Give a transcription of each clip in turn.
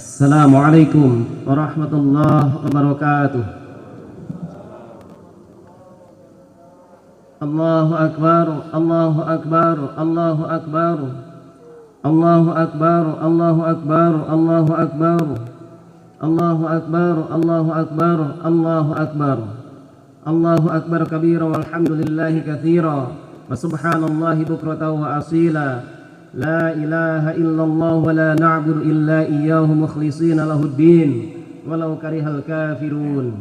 Assalamualaikum warahmatullahi wabarakatuh. Allahu akbar, Allahu akbar, Allahu akbar. Allahu akbar, Allahu akbar, Allahu akbar. Allahu akbar, Allahu akbar, Allahu akbar. Allahu akbar kabira walhamdulillahi katsira wa subhanallahi bukratan wa asila. La ilaha illallah wa la na'budu illa iyyahu mukhlishina lahuddin walau karihal kafirun.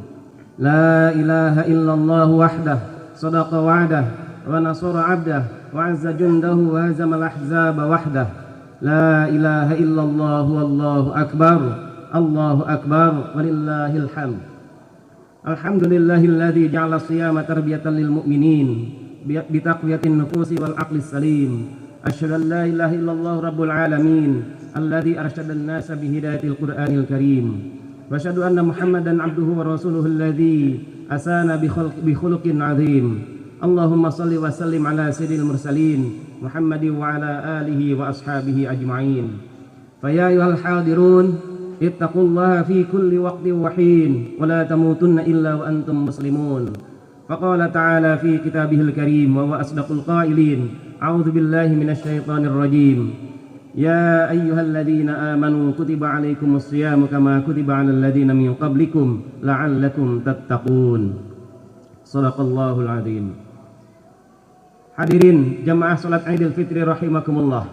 La ilaha illallah wahdah sadaqa wa'dah wa nasara 'abdah wa 'azza jundahu wa hazama al-ahzaba wahdah. La ilaha illallah wallahu akbar. Allahu akbar walillahil hamd. Alhamdulillahilladzi ja'ala siyama tarbiyatan lil mu'minin bi taqwiyatin nufusi wal aqlis salim. Asyhadu an la ilaha illallah rabbul alamin alladzi arsyada an-nasa bi hidayatil qur'anil karim. Wa asyhadu anna Muhammadan abduhu wa rasuluhu alladzi asana bi khuluqin azim. Allahumma shalli wa sallim ala sayyidil mursalin Muhammadin wa ala alihi wa ashabihi ajma'in. Fa ya ayyuhal hadirun ittaqullaha fi kulli waqtin wa hin wa la tamutunna illa wa antum muslimun. Faqala ta'ala fi kitabihil karim wa huwa asdaqul qailin. A'udzu billahi minasyaitonir rajim. Ya ayyuhalladzina amanu kutiba 'alaikumus shiyamu kama kutiba 'alal ladzina min qablikum la'allakum tattaqun. Shadaqallahul 'adzim. Hadirin jamaah salat Idul Fitri rahimakumullah.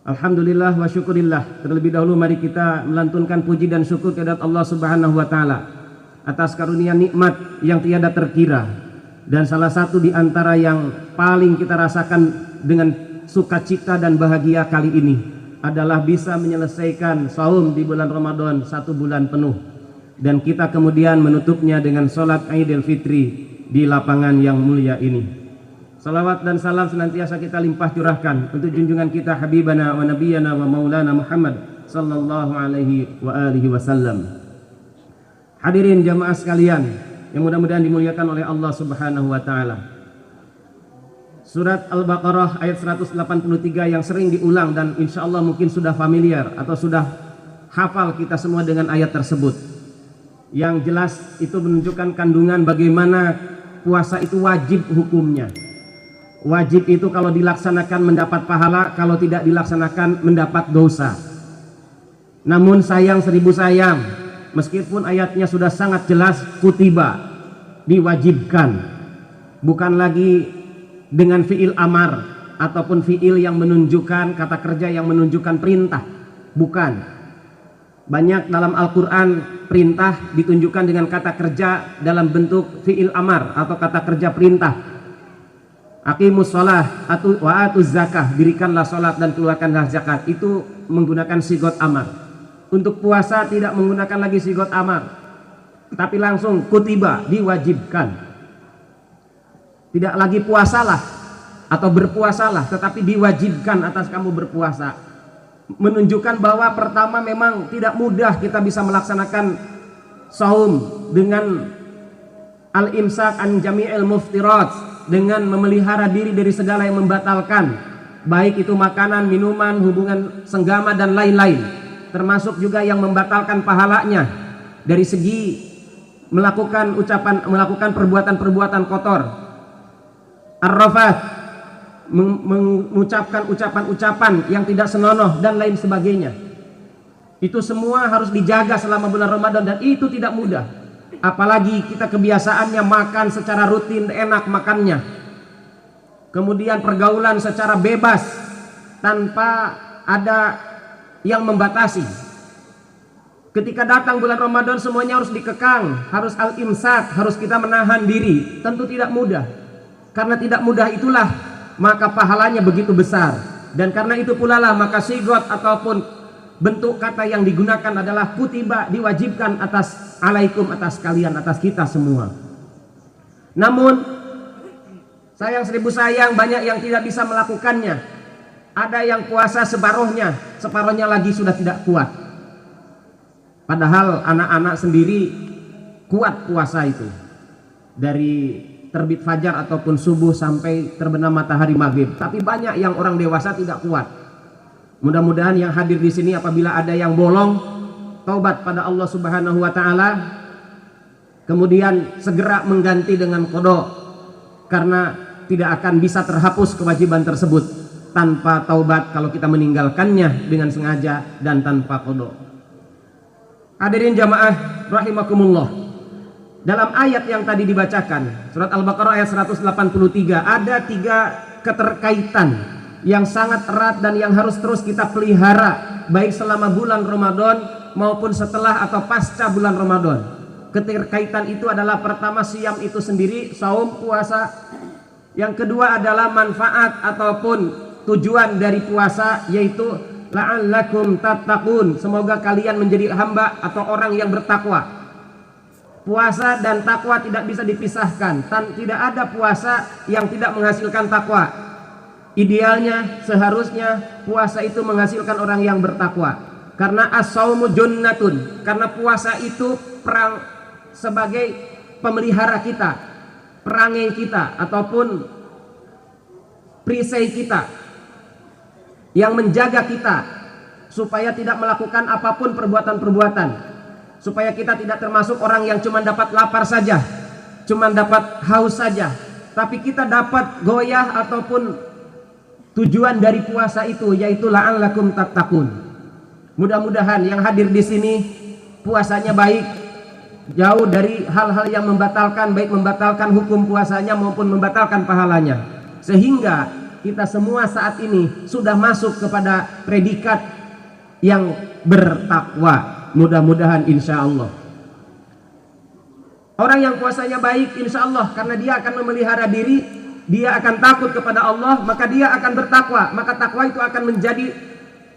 Alhamdulillah wa syukurillah. Terlebih dahulu mari kita melantunkan puji dan syukur kehadirat Allah Subhanahu wa taala atas karunia nikmat yang tiada terkira. Dan salah satu di antara yang paling kita rasakan dengan sukacita dan bahagia kali ini adalah bisa menyelesaikan saum di bulan Ramadan 1 bulan penuh. Dan kita kemudian menutupnya dengan sholat Idul Fitri di lapangan yang mulia ini. Salawat dan salam senantiasa kita limpah curahkan untuk junjungan kita Habibana wa Nabiyana wa Maulana Muhammad sallallahu alaihi wa alihi wasallam. Hadirin jamaah sekalian yang mudah-mudahan dimuliakan oleh Allah Subhanahu wa taala. Surat Al-Baqarah ayat 183 yang sering diulang dan insya Allah mungkin sudah familiar atau sudah hafal kita semua dengan ayat tersebut. Yang jelas itu menunjukkan kandungan bagaimana puasa itu wajib hukumnya. Wajib itu kalau dilaksanakan mendapat pahala, kalau tidak dilaksanakan mendapat dosa. Namun sayang seribu sayang, meskipun ayatnya sudah sangat jelas, kutiba, diwajibkan, bukan lagi dengan fiil amar ataupun fiil yang menunjukkan kata kerja yang menunjukkan perintah, bukan. Banyak dalam Al-Quran perintah ditunjukkan dengan kata kerja dalam bentuk fiil amar atau kata kerja perintah. Aqimus shalah wa atuz zakah, dirikanlah salat dan keluarkanlah zakat, itu menggunakan sigot amar. Untuk puasa tidak menggunakan lagi sigot amar, tapi langsung kutiba, diwajibkan. Tidak lagi puasalah atau berpuasalah, tetapi diwajibkan atas kamu berpuasa. Menunjukkan bahwa pertama memang tidak mudah kita bisa melaksanakan saum dengan al-imsak an jami'il muftirat, dengan memelihara diri dari segala yang membatalkan, baik itu makanan, minuman, hubungan senggama dan lain-lain, termasuk juga yang membatalkan pahalanya dari segi melakukan perbuatan-perbuatan kotor, ar-rafath, mengucapkan ucapan-ucapan yang tidak senonoh dan lain sebagainya. Itu semua harus dijaga selama bulan Ramadan dan itu tidak mudah. Apalagi kita kebiasaannya makan secara rutin, enak makannya, kemudian pergaulan secara bebas tanpa ada yang membatasi. Ketika datang bulan Ramadan semuanya harus dikekang, harus al-imsak, harus kita menahan diri. Tentu tidak mudah. Karena tidak mudah itulah maka pahalanya begitu besar. Dan karena itu pula lah maka sigot ataupun bentuk kata yang digunakan adalah kutiba, diwajibkan atas alaikum, atas kalian, atas kita semua. Namun sayang seribu sayang, banyak yang tidak bisa melakukannya. Ada yang puasa separuhnya, separuhnya lagi sudah tidak kuat. Padahal anak-anak sendiri kuat puasa itu. Dari terbit fajar ataupun subuh sampai terbenam matahari maghrib. Tapi banyak yang orang dewasa tidak kuat. Mudah-mudahan yang hadir di sini apabila ada yang bolong taubat pada Allah Subhanahu wa taala, kemudian segera mengganti dengan qada, karena tidak akan bisa terhapus kewajiban tersebut tanpa taubat kalau kita meninggalkannya dengan sengaja dan tanpa qada. Hadirin jamaah rahimakumullah, dalam ayat yang tadi dibacakan surat Al-Baqarah ayat 183 ada 3 keterkaitan yang sangat erat dan yang harus terus kita pelihara baik selama bulan Ramadan maupun setelah atau pasca bulan Ramadan. Keterkaitan itu adalah pertama siam itu sendiri, saum, puasa. Yang kedua adalah manfaat ataupun tujuan dari puasa, yaitu la'allakum tattaqun, semoga kalian menjadi hamba atau orang yang bertakwa. Puasa dan takwa tidak bisa dipisahkan. Tidak ada puasa yang tidak menghasilkan takwa. Idealnya seharusnya puasa itu menghasilkan orang yang bertakwa, karena as-saumu junnatun, karena puasa itu perang sebagai pemelihara kita, perangai kita ataupun perisai kita yang menjaga kita supaya tidak melakukan apapun perbuatan-perbuatan, supaya kita tidak termasuk orang yang cuma dapat lapar saja, cuma dapat haus saja, tapi kita dapat goyah ataupun tujuan dari puasa itu, yaitu la'allakum tattaqun. Mudah-mudahan yang hadir di sini puasanya baik, jauh dari hal-hal yang membatalkan, baik membatalkan hukum puasanya maupun membatalkan pahalanya, sehingga kita semua saat ini sudah masuk kepada predikat yang bertakwa. Mudah-mudahan insya Allah orang yang puasanya baik insya Allah, karena dia akan memelihara diri, dia akan takut kepada Allah, maka dia akan bertakwa. Maka takwa itu akan menjadi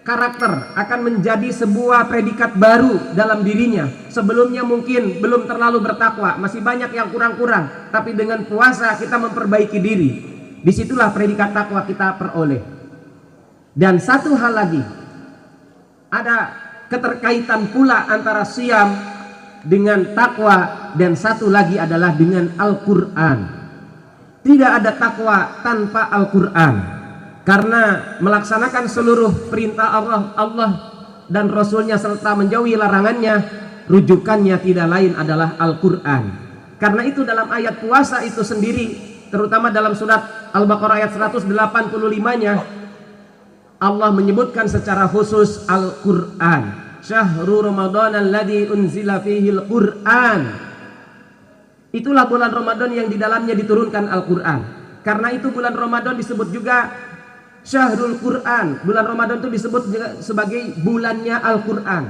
karakter, akan menjadi sebuah predikat baru dalam dirinya. Sebelumnya mungkin belum terlalu bertakwa, masih banyak yang kurang-kurang, tapi dengan puasa kita memperbaiki diri. Disitulah predikat takwa kita peroleh. Dan satu hal lagi, ada keterkaitan pula antara siam dengan takwa, dan satu lagi adalah dengan Al-Quran. Tidak ada takwa tanpa Al-Quran, karena melaksanakan seluruh perintah Allah dan Rasulnya serta menjauhi larangannya, rujukannya tidak lain adalah Al-Quran. Karena itu dalam ayat puasa itu sendiri, terutama dalam surat Al-Baqarah ayat 185-nya, Allah menyebutkan secara khusus Al-Quran. Syahrul Ramadan alladzi unzila fihil Quran. Itulah bulan Ramadan yang di dalamnya diturunkan Al-Quran. Karena itu bulan Ramadan disebut juga Syahrul Quran. Bulan Ramadan itu disebut juga sebagai bulannya Al-Quran.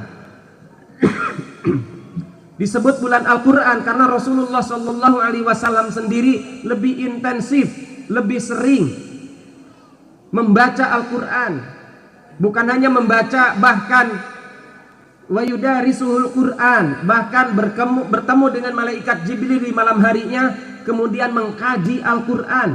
Disebut bulan Al-Quran karena Rasulullah SAW sendiri lebih intensif, lebih sering membaca Al-Quran. Bukan hanya membaca, bahkan wa yudarisuhul Quran, bahkan bertemu dengan malaikat Jibril di malam harinya, kemudian mengkaji Al-Quran.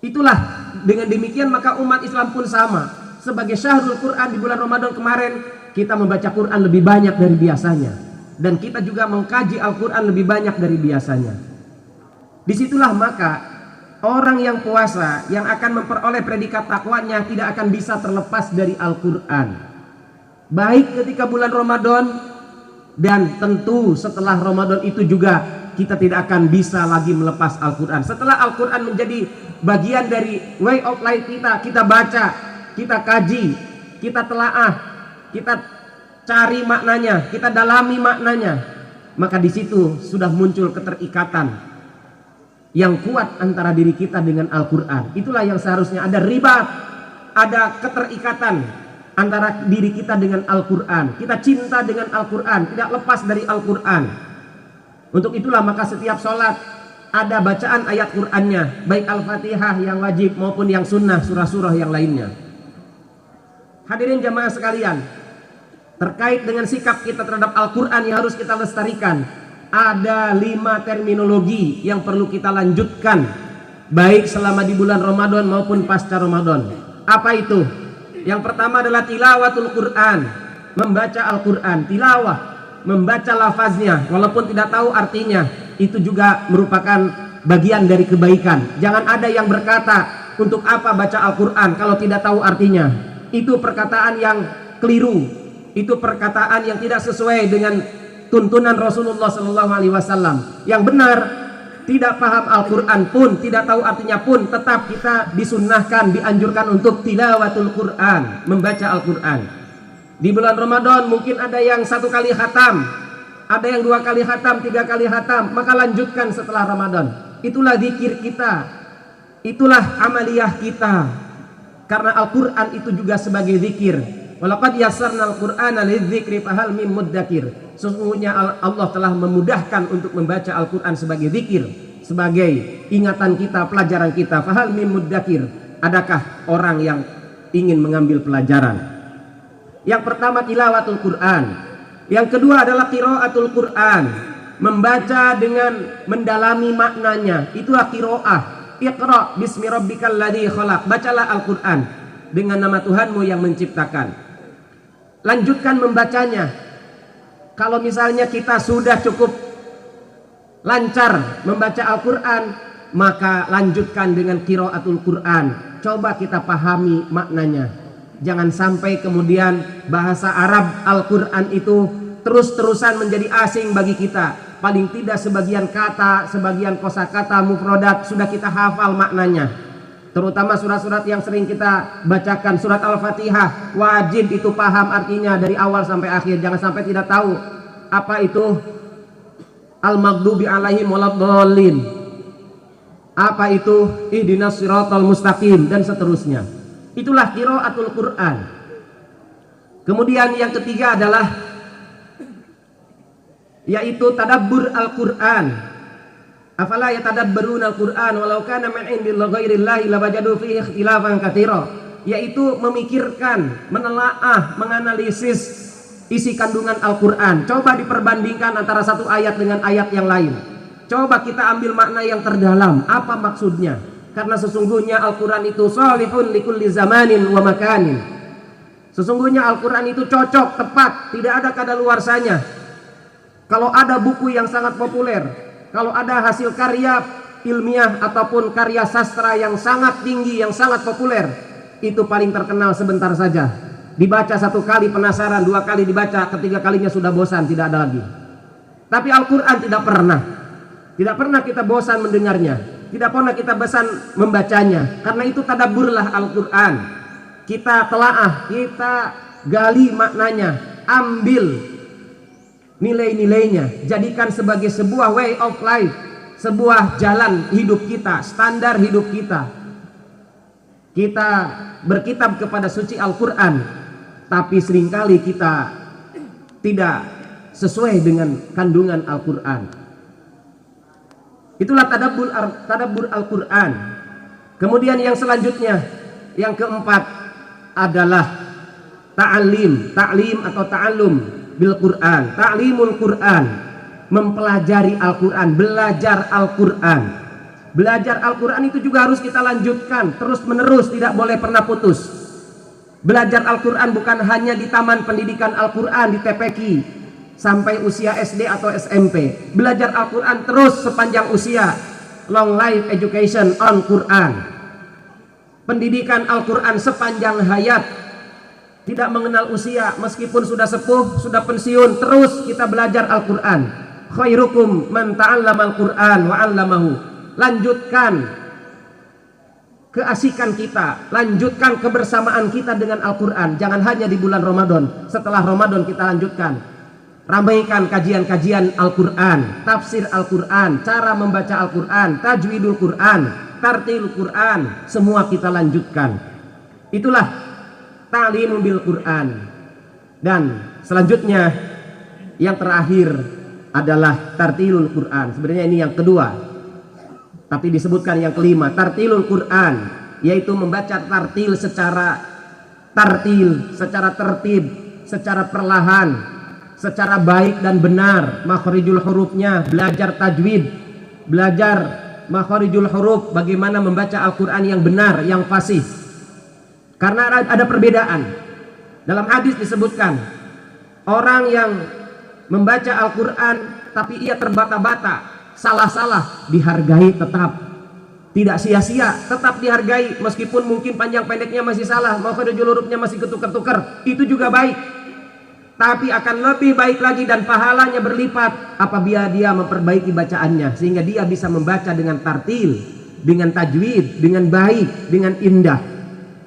Itulah, dengan demikian maka umat Islam pun sama. Sebagai Syahrul Quran di bulan Ramadan kemarin, kita membaca Quran lebih banyak dari biasanya, dan kita juga mengkaji Al-Quran lebih banyak dari biasanya. Disitulah maka orang yang puasa, yang akan memperoleh predikat takwanya, tidak akan bisa terlepas dari Al-Quran, baik ketika bulan Ramadan, dan tentu setelah Ramadan itu juga kita tidak akan bisa lagi melepas Al-Quran. Setelah Al-Quran menjadi bagian dari way of life kita, kita baca, kita kaji, kita telaah, kita cari maknanya, kita dalami maknanya, maka di situ sudah muncul keterikatan yang kuat antara diri kita dengan Al-Quran. Itulah yang seharusnya ada ribat, ada keterikatan antara diri kita dengan Al-Quran. Kita cinta dengan Al-Quran, tidak lepas dari Al-Quran. Untuk itulah maka setiap sholat ada bacaan ayat Qurannya, baik Al-Fatihah yang wajib maupun yang sunnah, surah-surah yang lainnya. Hadirin jamaah sekalian, terkait dengan sikap kita terhadap Al-Quran yang harus kita lestarikan, ada 5 terminologi yang perlu kita lanjutkan baik selama di bulan Ramadan maupun pasca Ramadan. Apa itu? Yang pertama adalah tilawatul Quran, membaca Al-Quran. Tilawah, membaca lafaznya walaupun tidak tahu artinya, itu juga merupakan bagian dari kebaikan. Jangan ada yang berkata, untuk apa baca Al-Quran kalau tidak tahu artinya. Itu perkataan yang keliru, itu perkataan yang tidak sesuai dengan tuntunan Rasulullah SAW. Yang benar, tidak paham Al-Quran pun, tidak tahu artinya pun, tetap kita disunnahkan, dianjurkan untuk tilawatul Quran, membaca Al-Quran. Di bulan Ramadan mungkin ada yang 1 kali khatam, ada yang 2 kali khatam, 3 kali khatam, maka lanjutkan setelah Ramadan. Itulah zikir kita, itulah amaliyah kita, karena Al-Quran itu juga sebagai zikir. Walaqad yassarnal Qur'ana lidzikri fahal mim muddakir. Sesungguhnya Allah telah memudahkan untuk membaca Al-Quran sebagai zikir, sebagai ingatan kita, pelajaran kita. Fahal mim muddakir, adakah orang yang ingin mengambil pelajaran? Yang pertama tilawatul Quran, yang kedua adalah qiraatul Quran, membaca dengan mendalami maknanya. Itulah qiraah. Iqra bismi rabbikal ladzi khalaq, bacalah Al-Quran dengan nama Tuhanmu yang menciptakan. Lanjutkan membacanya. Kalau misalnya kita sudah cukup lancar membaca Al-Quran, maka lanjutkan dengan qiraatul Quran. Coba kita pahami maknanya. Jangan sampai kemudian bahasa Arab Al-Quran itu terus-terusan menjadi asing bagi kita. Paling tidak sebagian kata, sebagian kosakata, mufrodat sudah kita hafal maknanya. Terutama surat-surat yang sering kita bacakan, surat Al-Fatihah, wajib itu paham artinya dari awal sampai akhir. Jangan sampai tidak tahu apa itu al-maghdubi alaihim waladdallin, apa itu ihdinas siratal mustaqim, dan seterusnya. Itulah qiraatul Quran. Kemudian yang ketiga adalah yaitu tadabbur Al-Quran. Afala yatadabbaruna Al-Quran walau kana min indillah ghairillahi lawajadu fihi ikhtilafan katsira, yaitu memikirkan, menelaah, menganalisis isi kandungan Al-Quran. Coba diperbandingkan antara satu ayat dengan ayat yang lain. Coba kita ambil makna yang terdalam, apa maksudnya? Karena sesungguhnya Al-Quran itu shalihun likulli zamanin wa makanin. Sesungguhnya Al-Quran itu cocok, tepat, tidak ada kadaluarsanya. Kalau ada buku yang sangat populer, kalau ada hasil karya ilmiah ataupun karya sastra yang sangat tinggi, yang sangat populer, itu paling terkenal sebentar saja. Dibaca 1 kali penasaran, 2 kali dibaca, ketiga kalinya sudah bosan, tidak ada lagi. Tapi Al-Quran tidak pernah. Tidak pernah kita bosan mendengarnya, tidak pernah kita bosan membacanya. Karena itu tadabburlah Al-Quran. Kita telaah, kita gali maknanya, ambil nilai-nilainya, jadikan sebagai sebuah way of life, sebuah jalan hidup kita, standar hidup kita. Kita berkitab kepada suci Al-Quran, tapi seringkali kita tidak sesuai dengan kandungan Al-Quran. Itulah tadabbur Al-Quran. Kemudian yang selanjutnya, yang keempat adalah ta'lim atau ta'allum bil Quran, ta'limul Quran, mempelajari Al-Quran, belajar Al-Quran. Belajar Al-Quran itu juga harus kita lanjutkan terus menerus, tidak boleh pernah putus. Belajar Al-Quran bukan hanya di taman pendidikan Al-Quran, di TPQ sampai usia SD atau SMP. Belajar Al-Quran terus sepanjang usia, long life education on Quran. Pendidikan Al-Quran sepanjang hayat, tidak mengenal usia, meskipun sudah sepuh, sudah pensiun, terus kita belajar Al-Quran. Khairukum man ta'allamal Quran wa 'allamahu. Lanjutkan keasikan kita, lanjutkan kebersamaan kita dengan Al-Quran. Jangan hanya di bulan Ramadan, setelah Ramadan kita lanjutkan. Ramaikan kajian-kajian Al-Quran, tafsir Al-Quran, cara membaca Al-Quran, tajwidul Quran, tartil Quran, semua kita lanjutkan. Itulah ta'lim bil Quran. Dan selanjutnya yang terakhir adalah tartilul Quran. Sebenarnya ini yang kedua, tapi disebutkan yang kelima, tartilul Quran, yaitu membaca tartil secara tertib, secara perlahan, secara baik dan benar, makhrijul hurufnya, belajar tajwid, belajar makhrijul huruf, bagaimana membaca Al-Quran yang benar, yang fasih. Karena ada perbedaan. Dalam hadis disebutkan, orang yang membaca Al-Quran tapi ia terbata-bata, salah-salah, dihargai tetap. Tidak sia-sia, tetap dihargai. Meskipun mungkin panjang pendeknya masih salah, makhrijul hurufnya masih ketukar-tukar, itu juga baik. tapi akan lebih baik lagi dan pahalanya berlipat apabila dia memperbaiki bacaannya, sehingga dia bisa membaca dengan tartil, dengan tajwid, dengan baik, dengan indah.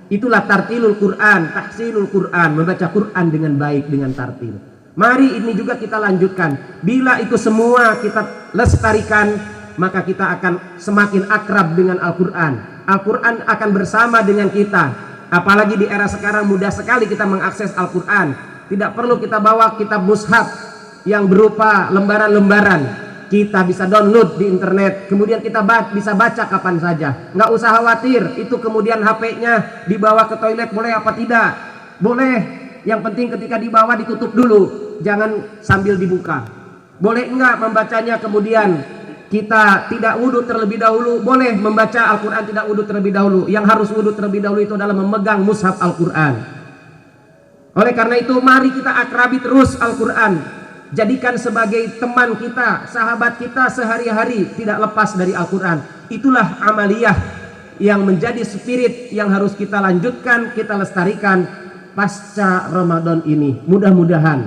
Itulah tartilul Quran, tahsinul Quran, membaca Quran dengan baik, dengan tartil. Mari ini juga kita lanjutkan. Bila itu semua kita lestarikan, maka kita akan semakin akrab dengan Al-Quran. Al-Quran akan bersama dengan kita. Apalagi di era sekarang mudah sekali kita mengakses Al-Quran. Tidak perlu kita bawa kitab mushaf yang berupa lembaran-lembaran. Kita bisa download di internet, kemudian kita bisa baca kapan saja. Nggak usah khawatir itu kemudian HP-nya dibawa ke toilet boleh apa tidak. Boleh, yang penting ketika dibawa ditutup dulu, jangan sambil dibuka. Boleh enggak membacanya kemudian kita tidak wudhu terlebih dahulu? Boleh membaca Al-Quran tidak wudhu terlebih dahulu. Yang harus wudhu terlebih dahulu itu adalah memegang mushaf Al-Quran. Oleh karena itu mari kita akrabi terus Al-Quran. Jadikan sebagai teman kita, sahabat kita sehari-hari, tidak lepas dari Al-Quran. Itulah amaliyah yang menjadi spirit yang harus kita lanjutkan, kita lestarikan pasca Ramadan ini. Mudah-mudahan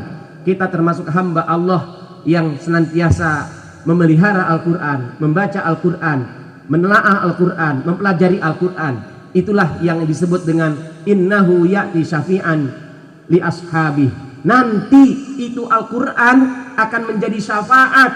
kita termasuk hamba Allah yang senantiasa memelihara Al-Quran, membaca Al-Quran, menelaah Al-Quran, mempelajari Al-Quran. Itulah yang disebut dengan innahu ya'ti syafi'an li ashabi. Nanti itu Al-Quran akan menjadi syafaat,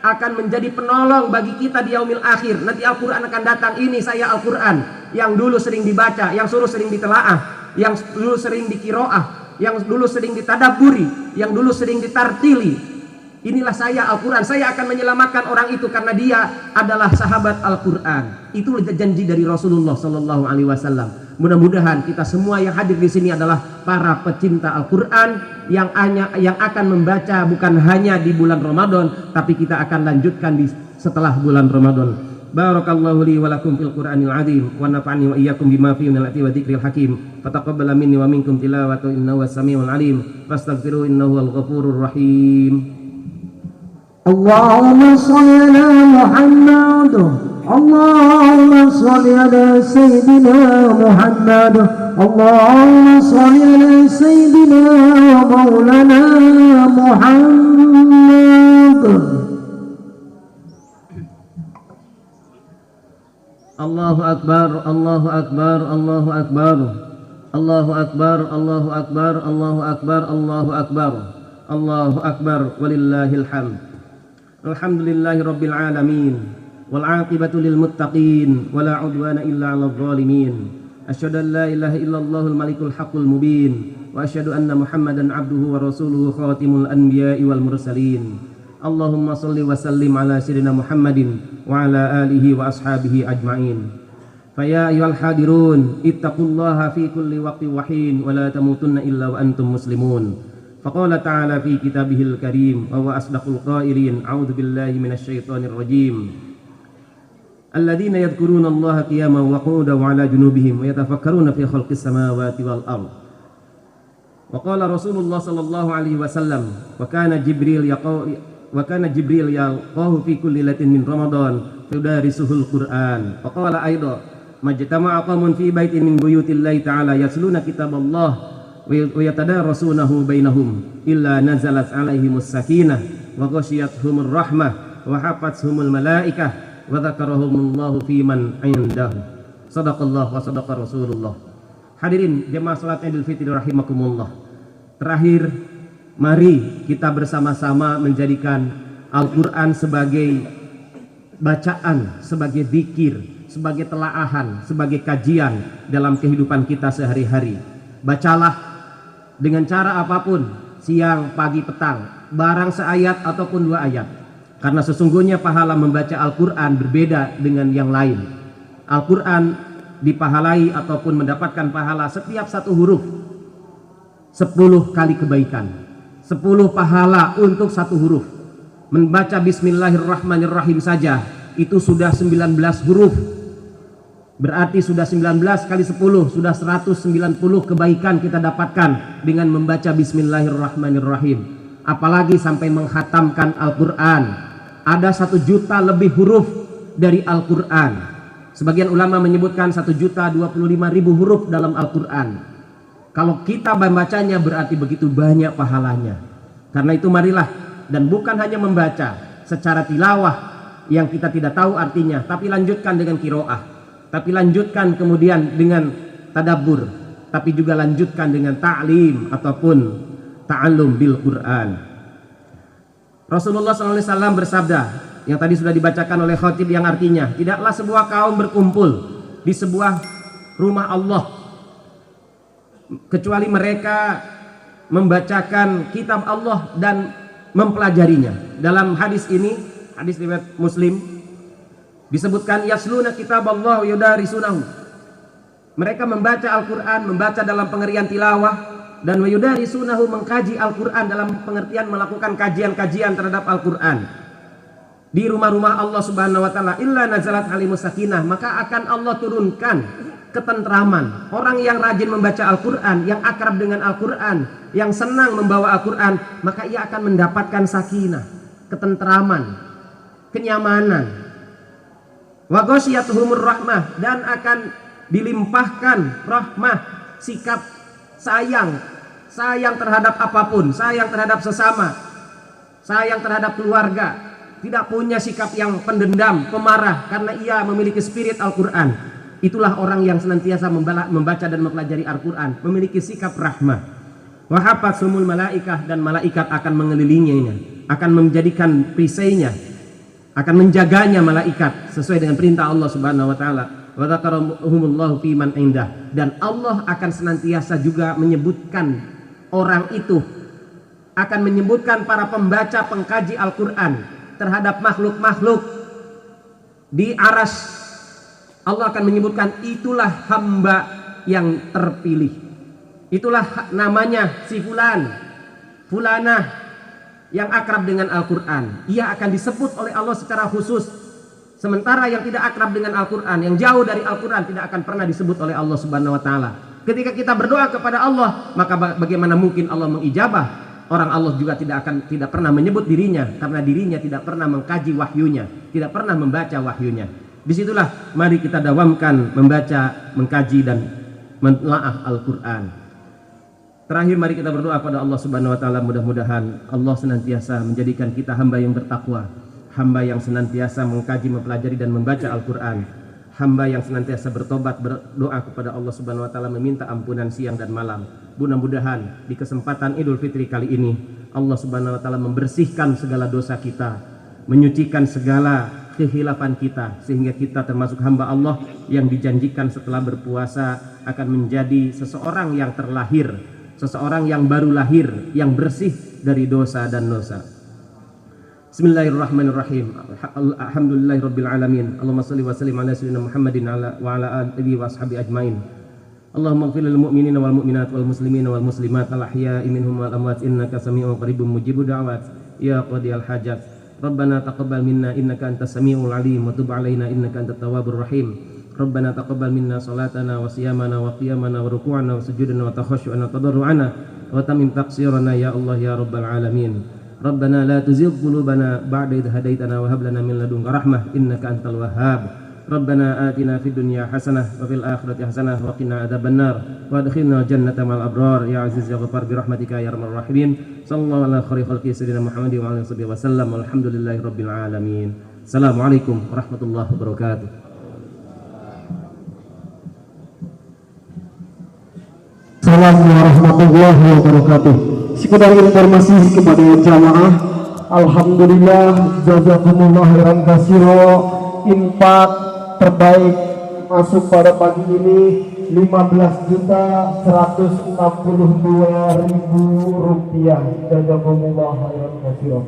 akan menjadi penolong bagi kita di yaumil akhir. Nanti Al-Quran akan datang, ini saya Al-Quran yang dulu sering dibaca, yang dulu sering ditelaah, yang dulu sering dikiroah, yang dulu sering ditadaburi, yang dulu sering ditartili. Inilah saya Al-Quran. Saya akan menyelamatkan orang itu karena dia adalah sahabat Al-Quran. Itu janji dari Rasulullah Sallallahu Alaihi Wasallam. Mudah-mudahan kita semua yang hadir di sini adalah para pecinta Al-Quran yang akan membaca bukan hanya di bulan Ramadan, tapi kita akan lanjutkan setelah bulan Ramadan. Barakallahu li wa lakum fil Qur'anil azim wa nafa'ani wa iyyakum bima fihi minal ayati wa dzikril hakim. Fataqabbal minni wa minkum tilawatahu innahu was-sami'ul alim. Fastaghfiruhu innahu wal ghafurur rahim. اللهم صل على محمد اللهم صل على سيدنا محمد اللهم صل على سيدنا ومولانا محمد. Allahu akbar, Allahu akbar, Allahu akbar, Allahu akbar, Allahu akbar, Allahu akbar, Allahu akbar, Allahu akbar, walillahil hamd. Alhamdulillahi rabbil alamin, wal aqibatu lil muttaqin, wala udwana illa 'alal zalimin. Asyhadu an la ilaha illallahul malikul haqqul mubin, wa asyhadu anna Muhammadan 'abduhu wa rasuluhu khatimul anbiya'i wal mursalin. Allahumma shalli wa sallim ala sayyidina Muhammadin wa ala alihi wa ashabihi ajma'in. Faya ayyuhal hadirun ittaqullaha fi kulli waqtin wa hin wa la tamutunna illa wa antum muslimun. Faqala ta'ala fi kitabihil karim wa huwa asdaqul qa'ilin. A'udzu billahi minasy syaithanir rajim. Alladzina yadhkuruna Allaha qiyaman wa qu'udan wa 'ala junubihim wa yatafakkaruna fi khalqis samawati wal ardh. Wa qala Rasulullah sallallahu alaihi wasallam wa kana Jibril yalqahu fi kulli lailatin min Ramadan yudarisuhul Qur'an. Wa qala aidan majtama'a qaumun fi baitin min buyutillahi ta'ala yasluna kitaballah wa yatadarasunahu bainahum illa nazalat alaihimus sakinah wa ghasyiyatuhumur rahmah wa hafathumul malaikah wa dzakarahumullahu fi man indahu. Shadaqallah wa shadaqa Rasulullah. Hadirin jemaah salat Idul Fitri rahimakumullah. Terakhir, mari kita bersama-sama menjadikan Al-Quran sebagai bacaan, sebagai zikir, sebagai telaahan, sebagai kajian dalam kehidupan kita sehari-hari. Bacalah dengan cara apapun, siang, pagi, petang, barang seayat ataupun 2 ayat. Karena sesungguhnya pahala membaca Al-Quran berbeda dengan yang lain. Al-Quran dipahalai ataupun mendapatkan pahala setiap 1 huruf 10 kali kebaikan, 10 pahala untuk 1 huruf. Membaca Bismillahirrahmanirrahim saja itu sudah 19 huruf. Berarti sudah 19 kali 10, sudah 190 kebaikan kita dapatkan dengan membaca Bismillahirrahmanirrahim. Apalagi sampai menghatamkan Al-Quran. Ada 1 juta lebih huruf dari Al-Quran. Sebagian ulama menyebutkan 1.025.000 huruf dalam Al-Quran. Kalau kita membacanya berarti begitu banyak pahalanya. Karena itu marilah, dan bukan hanya membaca secara tilawah yang kita tidak tahu artinya, tapi lanjutkan dengan qiraah, tapi lanjutkan kemudian dengan tadabbur, tapi juga lanjutkan dengan ta'lim ataupun ta'allum bil Quran. Rasulullah SAW bersabda, yang tadi sudah dibacakan oleh khatib, yang artinya, tidaklah sebuah kaum berkumpul di sebuah rumah Allah kecuali mereka membacakan kitab Allah dan mempelajarinya. Dalam hadis ini, hadis riwayat Muslim, disebutkan yasluna kitab Allah yudarisunahu. Mereka membaca Al-Quran, membaca dalam pengertian tilawah, dan yudarisunahu, mengkaji Al-Quran dalam pengertian melakukan kajian-kajian terhadap Al-Quran di rumah-rumah Allah Subhanahu wa taala. Illa nazalat alimus sakinah, maka akan Allah turunkan ketentraman. Orang yang rajin membaca Al-Quran, yang akrab dengan Al-Quran, yang senang membawa Al-Quran, maka ia akan mendapatkan sakinah, ketentraman, kenyamanan. Wa ghasyiyatuhumur rahmah, dan akan dilimpahkan rahmah, sikap sayang terhadap apapun, sayang terhadap sesama, sayang terhadap keluarga, tidak punya sikap yang pendendam, pemarah, karena ia memiliki spirit Al-Quran. Itulah orang yang senantiasa membaca dan mempelajari Al-Quran, memiliki sikap rahmah. Wa hafatsumul malaikah, dan malaikat akan mengelilinginya, akan menjadikan perisainya, akan menjaganya malaikat sesuai dengan perintah Allah Subhanahu wa taala. Wa dzakarahumullahu fi man indah, dan Allah akan senantiasa juga menyebutkan orang itu, akan menyebutkan para pembaca pengkaji Al-Quran terhadap makhluk-makhluk di arsy. Allah akan menyebutkan, itulah hamba yang terpilih, itulah namanya si fulan, fulanah yang akrab dengan Al-Quran. Ia akan disebut oleh Allah secara khusus. Sementara yang tidak akrab dengan Al-Quran, yang jauh dari Al-Quran, tidak akan pernah disebut oleh Allah Subhanahu wa taala. Ketika kita berdoa kepada Allah, maka bagaimana mungkin Allah mengijabah? Orang Allah juga tidak pernah menyebut dirinya, karena dirinya tidak pernah mengkaji wahyunya, tidak pernah membaca wahyunya. Disitulah mari kita dawamkan membaca, mengkaji, dan menelaah Al-Quran. Terakhir mari kita berdoa pada Allah Subhanahu wa taala, mudah-mudahan Allah senantiasa menjadikan kita hamba yang bertakwa, hamba yang senantiasa mengkaji, mempelajari, dan membaca Al-Quran, hamba yang senantiasa bertobat, berdoa kepada Allah Subhanahu wa taala, meminta ampunan siang dan malam. Mudah-mudahan di kesempatan Idul Fitri kali ini Allah Subhanahu wa taala membersihkan segala dosa kita, menyucikan segala kehilafan kita, sehingga kita termasuk hamba Allah yang dijanjikan setelah berpuasa akan menjadi seseorang yang terlahir, seseorang yang baru lahir, yang bersih dari dosa dan dosa. Bismillahirrahmanirrahim. Alhamdulillahirabbil alamin. Allahumma shalli wa sallim ala sayyidina Muhammadin wa ala alihi wa ashabi ajmain. Allahumma ighfir lil mu'minina wal mu'minat wal muslimina wal muslimat al ahya'i minhum wal amwat innaka sami'un qaribun mujibud da'wat ya qadiyal hajat. Rabbana taqabbal minna innaka antas samiul alim wa tub alaina innaka antat tawwabur rahim. Rabbana taqabbal minna salatana wa siyamana wa qiyamana wa ruku'ana wa sujudana wa takhashu'ana wa tadarru'ana wa tamim taqsirana ya Allah ya rabbal alamin. Rabbana la tuzigh qulubana ba'da idh hadaitana wa hab lana min ladunka rahmah innaka antal wahhab. Rabbana atina fid dunya hasanah wa fil akhirati hasanah wa qina adzabannar wa adkhilna jannata ma'al abrar ya aziz ya ghaffar bi rahmatika ya arhamar rahimin. Sallallahu ala khairi khalqi sayyidina Muhammadin wa ala alihi wasallam. Walhamdulillahi rabbil alamin. Assalamualaikum warahmatullahi wabarakatuh. Assalamualaikum warahmatullahi wabarakatuh. Sekedar informasi kepada jamaah, alhamdulillah jazakumullah khairan katsira. Infak terbaik masuk pada pagi ini 15.162.000 rupiah. Jazakumullah khairan katsira.